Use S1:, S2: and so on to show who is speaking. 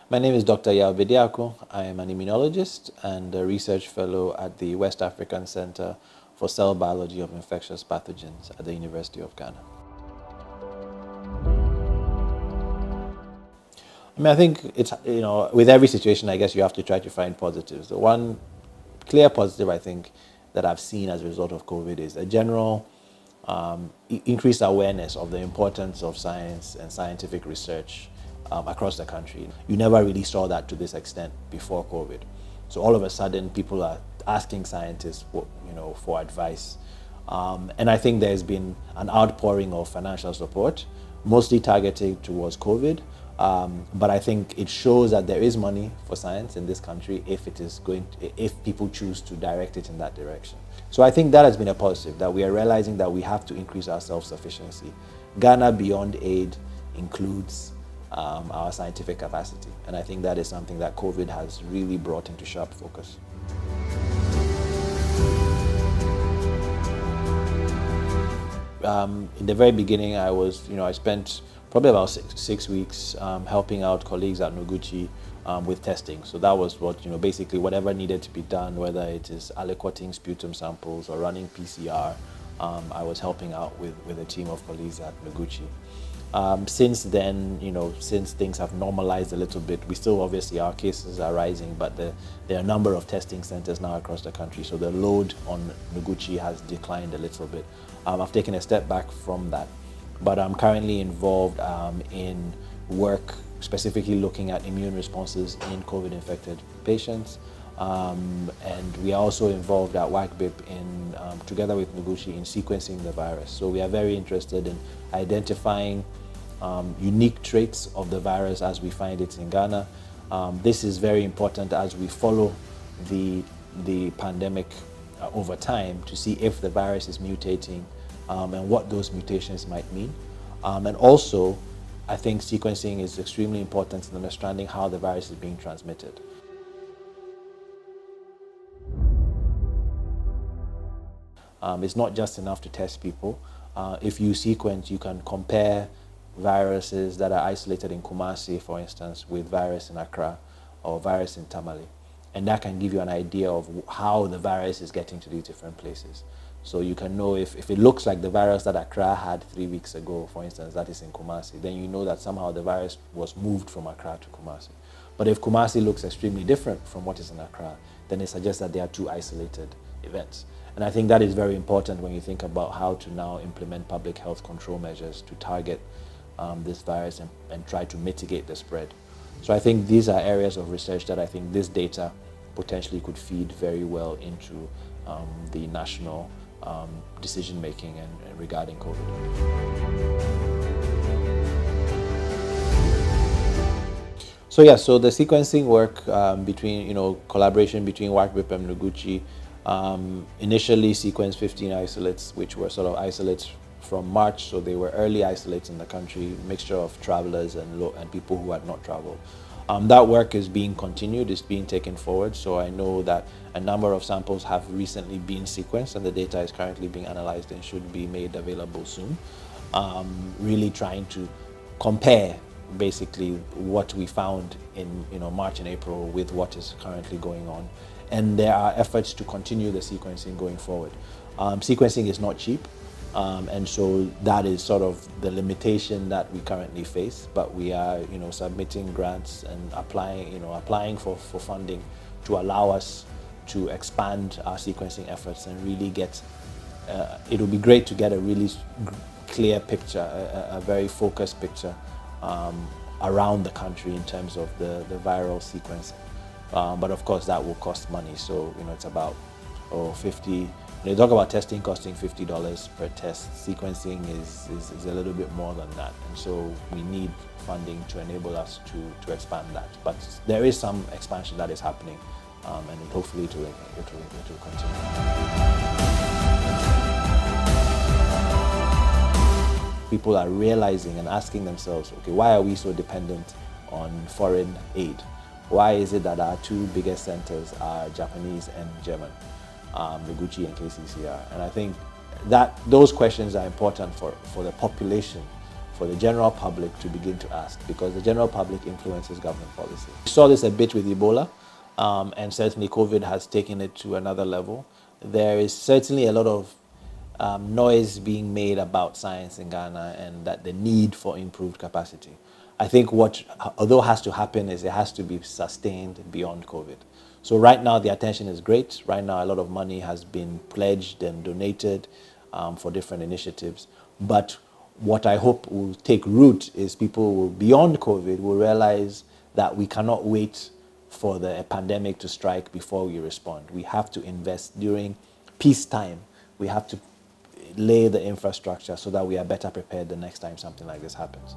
S1: My name is Dr.Yaw Bediako. I am an immunologist and a research fellow at the West African Center for Cell Biology of Infectious Pathogens at the University of Ghana. I think it's, with every situation, I guess you have to try to find positives. The one clear positive, I think, that I've seen as a result of COVID is a general increased awareness of the importance of science and scientific research across the country. You never really saw that to this extent before COVID. So all of a sudden, people are asking scientists for advice. And I think there's been an outpouring of financial support, mostly targeted towards COVID. But I think it shows that there is money for science in this country if people choose to direct it in that direction. So I think that has been a positive, that we are realizing that we have to increase our self-sufficiency. Ghana Beyond Aid includes our scientific capacity. And I think that is something that COVID has really brought into sharp focus. In the very beginning, I spent probably about six weeks helping out colleagues at Noguchi with testing. So that was basically whatever needed to be done, whether it is aliquoting sputum samples or running PCR, I was helping out with a team of colleagues at Noguchi. Since then, since things have normalized a little bit, we still obviously, our cases are rising, but there are a number of testing centers now across the country. So the load on Noguchi has declined a little bit. I've taken a step back from that, but I'm currently involved in work specifically looking at immune responses in COVID-infected patients. And we are also involved at WACBIP together with Noguchi in sequencing the virus. So we are very interested in identifying unique traits of the virus as we find it in Ghana. This is very important as we follow the pandemic over time to see if the virus is mutating and what those mutations might mean. And also, I think sequencing is extremely important in understanding how the virus is being transmitted. It's not just enough to test people. If you sequence, you can compare viruses that are isolated in Kumasi, for instance, with virus in Accra or virus in Tamale. And that can give you an idea of how the virus is getting to these different places. So you can know if it looks like the virus that Accra had 3 weeks ago, for instance, that is in Kumasi, then you know that somehow the virus was moved from Accra to Kumasi. But if Kumasi looks extremely different from what is in Accra, then it suggests that they are two isolated events. And I think that is very important when you think about how to now implement public health control measures to target this virus and try to mitigate the spread. So I think these are areas of research that I think this data potentially could feed very well into the national decision making and regarding COVID. So the sequencing work between collaboration between WACBIP and Noguchi initially sequenced 15 isolates, which were sort of isolates from March, so they were early isolates in the country, mixture of travelers and people who had not traveled. That work is being continued, it's being taken forward, so I know that a number of samples have recently been sequenced and the data is currently being analyzed and should be made available soon. Really trying to compare basically what we found in March and April with what is currently going on. And there are efforts to continue the sequencing going forward. Sequencing is not cheap, and so that is sort of the limitation that we currently face. But we are, submitting grants and applying for funding to allow us to expand our sequencing efforts and really get. It would be great to get a really clear picture, a very focused picture around the country in terms of the viral sequencing. But of course that will cost money, so it's about 50. They talk about testing costing $50 per test. Sequencing is a little bit more than that, and so we need funding to enable us to expand that. But there is some expansion that is happening, and hopefully it will continue. People are realizing and asking themselves, okay, why are we so dependent on foreign aid? Why is it that our two biggest centers are Japanese and German, Noguchi and KCCR? And I think that those questions are important for the population, for the general public to begin to ask, because the general public influences government policy. We saw this a bit with Ebola, and certainly COVID has taken it to another level. There is certainly a lot of noise being made about science in Ghana and that the need for improved capacity. I think what, although has to happen, is it has to be sustained beyond COVID. So right now the attention is great. Right now a lot of money has been pledged and donated for different initiatives. But what I hope will take root is people will, beyond COVID, will realize that we cannot wait for the pandemic to strike before we respond. We have to invest during peacetime. We have to lay the infrastructure so that we are better prepared the next time something like this happens.